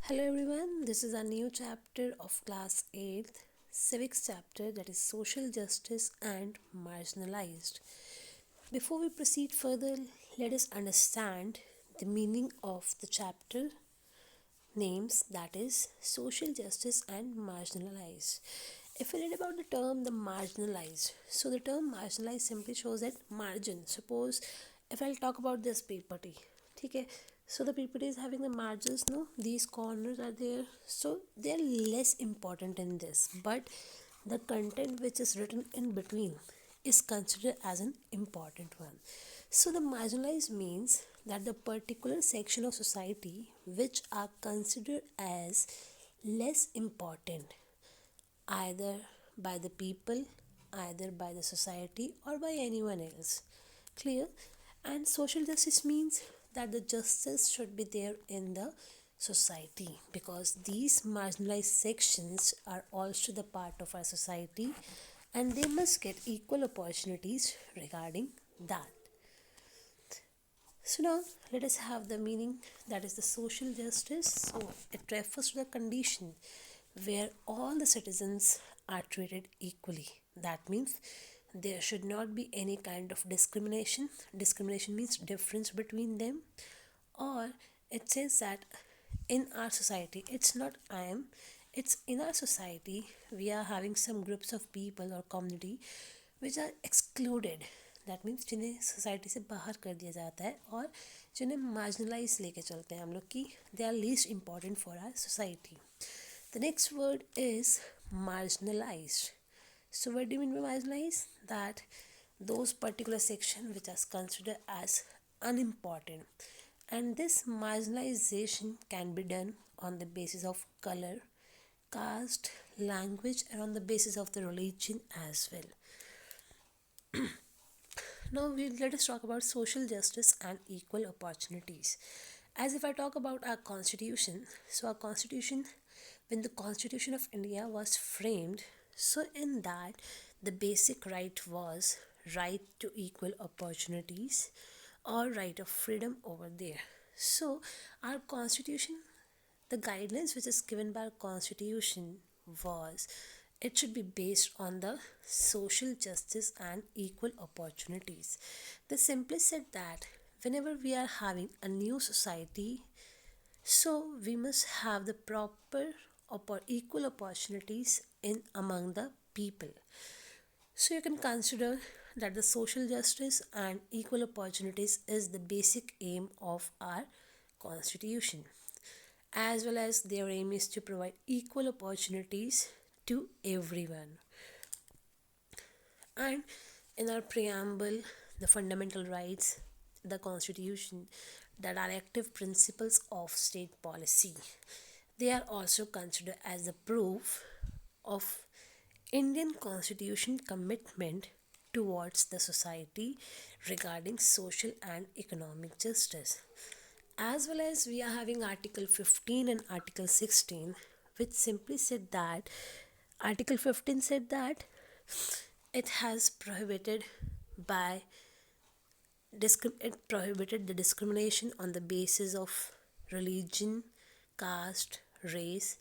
Hello everyone, this is a new chapter of class 8th civics chapter, that is social justice and marginalized. Before we proceed further, let us understand the meaning of the chapter names, that is social justice and marginalized. If we read about the term the marginalized, so the term marginalized simply shows that margin. Suppose if I'll talk about this ppt, okay, so the ppt is having the margins, no, these corners are there, so they are less important in this, but the content which is written in between is considered as an important one. So the marginalized means that the particular section of society which are considered as less important, either by the people, either by the society, or by anyone else. Clear? And social justice means that the justice should be there in the society, because these marginalized sections are also the part of our society and they must get equal opportunities regarding that. So now let us have the meaning, that is the social justice. So it refers to the condition where all the citizens are treated equally. That means there should not be any kind of discrimination. Discrimination means difference between them. Or it says that in our society, it's not I am, it's in our society we are having some groups of people or community which are excluded. That means जिन्हें society से बाहर कर दिया जाता है और जिन्हें marginalise लेके चलते हैं हम लोग की, they are least important for our society. The next word is marginalized. So what do you mean by marginalized? That those particular section which are considered as unimportant, and this marginalization can be done on the basis of color, caste, language, and on the basis of the religion as well. Now let us talk about social justice and equal opportunities. As if I talk about our constitution, so our constitution, when the Constitution of India was framed, so in that the basic right was right to equal opportunities or right of freedom over there. So our constitution, the guidelines which is given by our constitution was it should be based on the social justice and equal opportunities. They simply said that whenever we are having a new society, so we must have the proper equal opportunities in among the people. So you can consider that the social justice and equal opportunities is the basic aim of our constitution, as well as their aim is to provide equal opportunities to everyone. And in our preamble, the fundamental rights, the constitution, the directive principles of state policy, they are also considered as the proof of Indian constitution commitment towards the society regarding social and economic justice. As well as we are having article 15 and article 16, which simply said that article 15 said that it has prohibited by it prohibited the discrimination on the basis of religion, caste, race,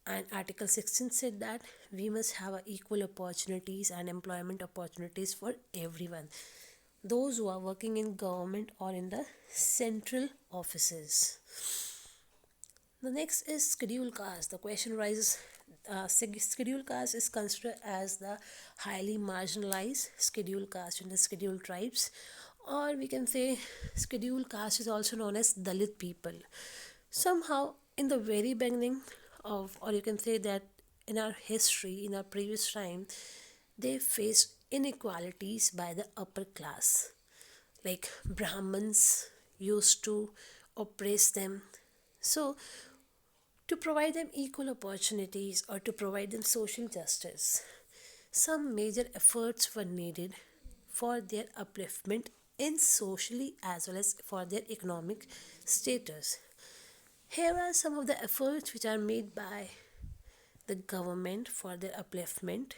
and article 16 said that we must have equal opportunities and employment opportunities for everyone, those who are working in government or in the central offices. The next is scheduled caste. The question arises, scheduled caste is considered as the highly marginalized scheduled caste in the scheduled tribes, or we can say scheduled caste is also known as Dalit people. Somehow in the very beginning of, or you can say that in our history, in our previous time, they faced inequalities by the upper class. Like Brahmins used to oppress them. So to provide them equal opportunities or to provide them social justice, some major efforts were needed for their upliftment in socially as well as for their economic status. Here are some of the efforts which are made by the government for their upliftment.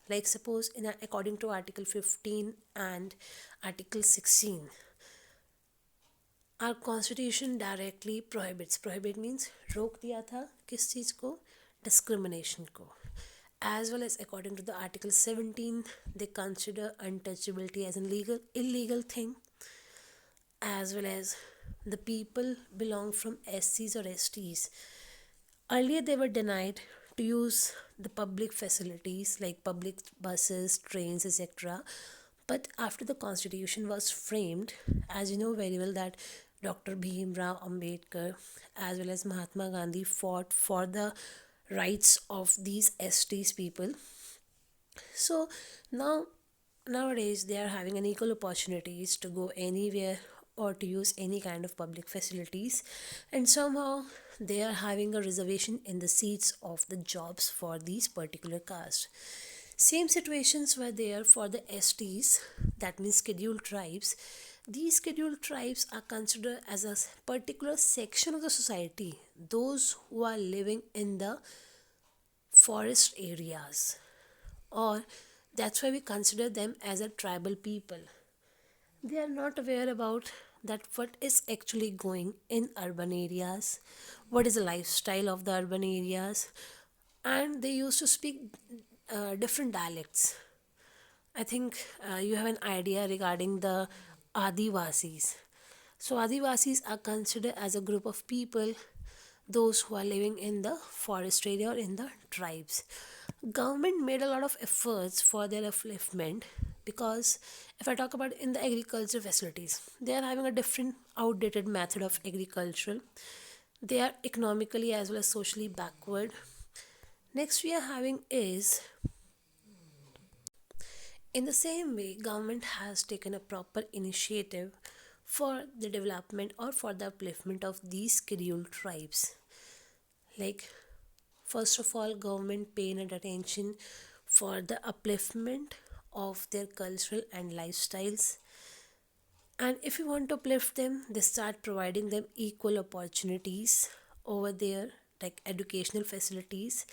Like suppose according to article 15 and article 16, our constitution directly prohibits. Prohibit means रोक दिया था किस चीज़ को, discrimination को. As well as according to the article 17, they consider untouchability as an illegal thing. As well as the people belong from SCs or STs. Earlier they were denied to use the public facilities like public buses, trains, etc. But after the constitution was framed, as you know very well that Dr. Bhim Rao Ambedkar as well as Mahatma Gandhi fought for the rights of these STs people. So now nowadays they are having an equal opportunities to go anywhere or to use any kind of public facilities, and somehow they are having a reservation in the seats of the jobs for these particular caste. Same situations were there for the STs, that means scheduled tribes. These scheduled tribes are considered as a particular section of the society, those who are living in the forest areas, or that's why we consider them as a tribal people. They are not aware about that what is actually going in urban areas, what is the lifestyle of the urban areas, and they used to speak different dialects. I think you have an idea regarding the Adivasis. So Adivasis are considered as a group of people, those who are living in the forest area or in the tribes. Government made a lot of efforts for their upliftment, because if I talk about in the agriculture facilities, they are having a different outdated method of agriculture. They are economically as well as socially backward. Next we are having is, in the same way, government has taken a proper initiative for the development or for the upliftment of these scheduled tribes. Like, first of all, government paying attention for the upliftment of their cultural and lifestyles. And if you want to uplift them, they start providing them equal opportunities over there, like educational facilities.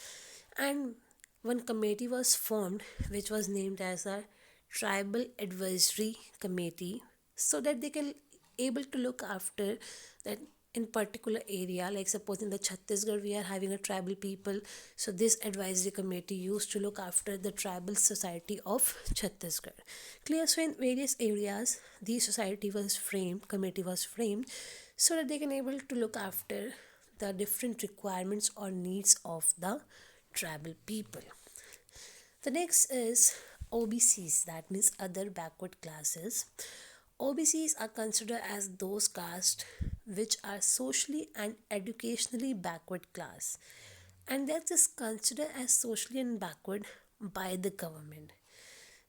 And one committee was formed which was named as a tribal advisory committee, so that they can able to look after that in particular area. Like suppose in the Chhattisgarh we are having a tribal people, so this advisory committee used to look after the tribal society of Chhattisgarh. Clear? So in various areas the society was framed, committee was framed, so that they can able to look after the different requirements or needs of the tribal people. The next is OBCs, that means other backward classes. OBCs are considered as those castes which are socially and educationally backward class, and they're just considered as socially and backward by the government.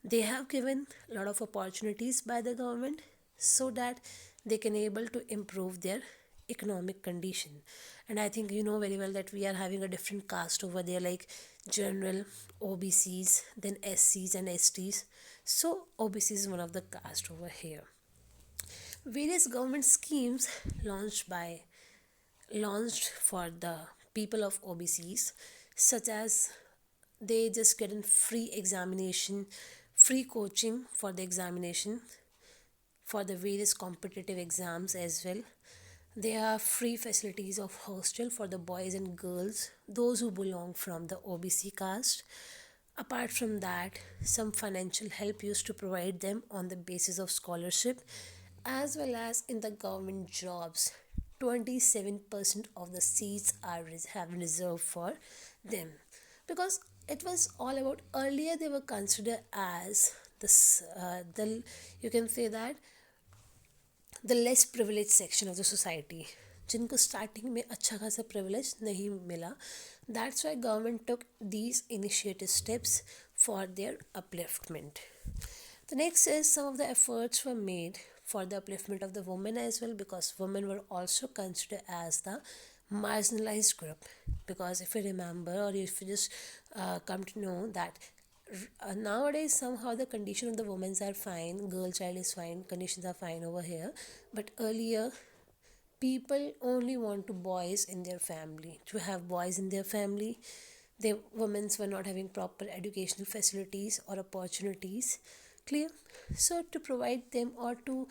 They have given a lot of opportunities by the government so that they can able to improve their economic condition. And I think you know very well that we are having a different caste over there, like general, OBCs, then SCs and STs. So OBC is one of the caste over here. Various government schemes launched for the people of OBCs, such as they just get a free examination, free coaching for the examination for the various competitive exams as well. There are free facilities of hostel for the boys and girls, those who belong from the OBC caste. Apart from that, some financial help used to provide them on the basis of scholarship, as well as in the government jobs. 27% of the seats are have reserved for them, because it was all about, earlier they were considered as the you can say that the less privileged section of the society, जिनको starting में अच्छा खासा privilege नहीं मिला. That's why government took these initiative steps for their upliftment. The next is some of the efforts were made for the upliftment of the women as well, because women were also considered as the marginalized group. Because if you remember, or if you just come to know that nowadays somehow the condition of the women are fine, girl child is fine, conditions are fine over here, but earlier people only want to boys in their family, to have boys in their family. The women were not having proper educational facilities or opportunities. Clear? So to provide them or to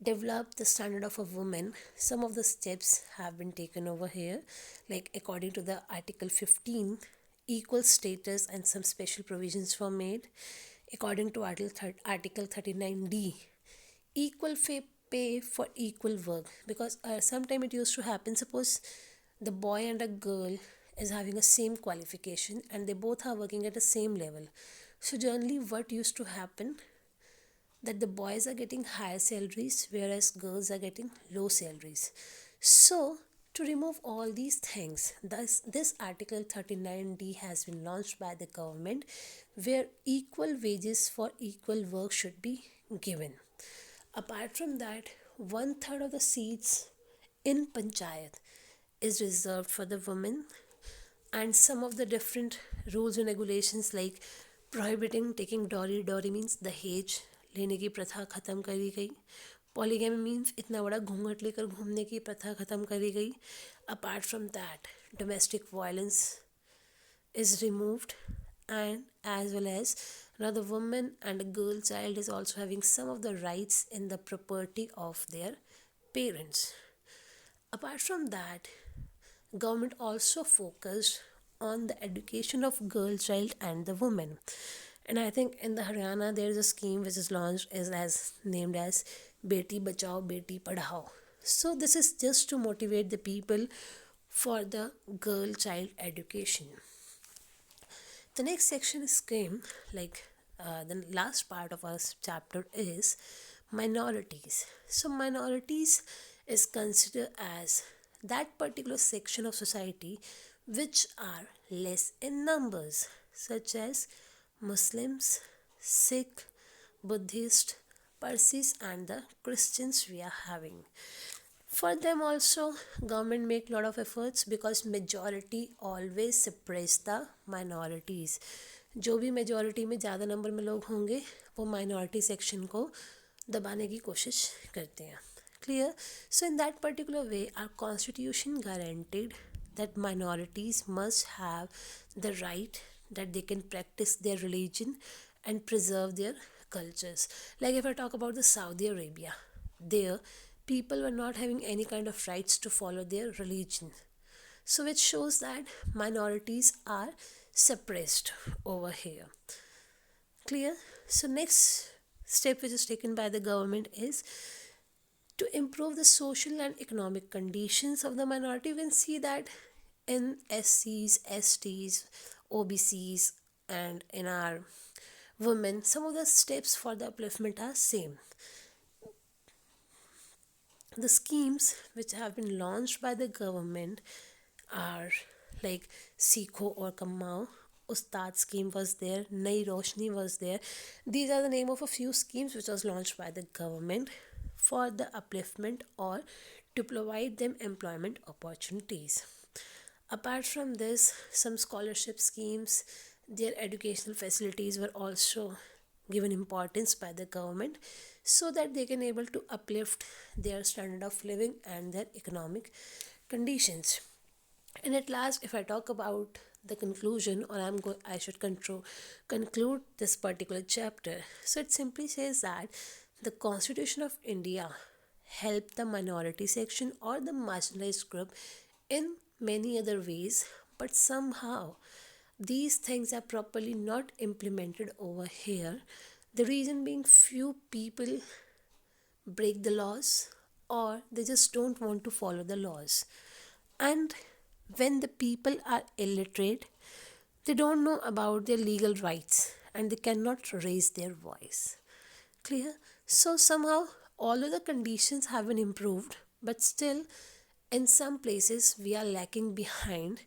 develop the standard of a woman, some of the steps have been taken over here. Like according to the Article 15, equal status and some special provisions were made. According to Article 39D, equal pay for equal work. Because sometime it used to happen, suppose the boy and a girl is having a same qualification and they both are working at the same level. So generally what used to happen, that the boys are getting higher salaries whereas girls are getting low salaries. So to remove all these things, thus this Article 39D has been launched by the government, where equal wages for equal work should be given. Apart from that, one third of the seats in panchayat is reserved for the women, and some of the different rules and regulations like prohibiting taking dowry means दहेज लेने की प्रथा ख़त्म करी गई. Polygamy means इतना बड़ा घूंघट लेकर घूमने की प्रथा ख़त्म करी गई. Apart from that, domestic violence is removed, and as well as now the woman and a girl child is also having some of the rights in the property of their parents. Apart from that, government also focused on the education of girl child and the woman. And I think in the Haryana there is a scheme which is launched as named as Beti Bachao Beti Padhao. So this is just to motivate the people for the girl child education. The next section is came like the last part of our chapter is minorities. So minorities is considered as that particular section of society which are less in numbers, such as Muslims, Sikh, Buddhist, Parsis and the Christians we are having. For them also government make lot of efforts because majority always suppress the minorities. जो भी majority में ज़्यादा number में लोग होंगे वो minority section को दबाने की कोशिश करते हैं. Clear? So in that particular way our constitution guaranteed that minorities must have the right that they can practice their religion and preserve their cultures. Like if I talk about the Saudi Arabia, there people were not having any kind of rights to follow their religion. So which shows that minorities are suppressed over here. Clear? So next step which is taken by the government is to improve the social and economic conditions of the minority. You can see that in SCs, STs, OBCs and in our women, some of the steps for the upliftment are same. The schemes which have been launched by the government are like Sikho or Kammao, Ustad scheme was there, Nai Roshni was there. These are the name of a few schemes which was launched by the government for the upliftment or to provide them employment opportunities. Apart from this, some scholarship schemes, their educational facilities were also given importance by the government so that they can able to uplift their standard of living and their economic conditions. And at last, if I talk about the conclusion, or I should conclude this particular chapter. So it simply says that the Constitution of India helped the minority section or the marginalized group in many other ways, but somehow these things are properly not implemented over here. The reason being few people break the laws or they just don't want to follow the laws. And when the people are illiterate, they don't know about their legal rights and they cannot raise their voice. Clear? So somehow although the conditions have been improved, but still in some places we are lacking behind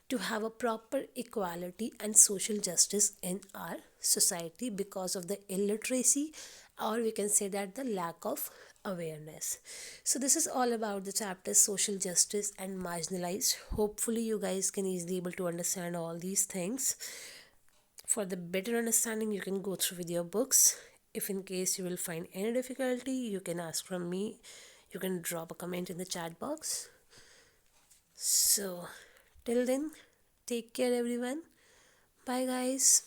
to have a proper equality and social justice in our society because of the illiteracy, or we can say that the lack of awareness. So this is all about the chapter social justice and marginalized. Hopefully you guys can easily able to understand all these things. For the better understanding, you can go through with your books. If in case you will find any difficulty, you can ask from me. You can drop a comment in the chat box. So till then, take care everyone. Bye guys.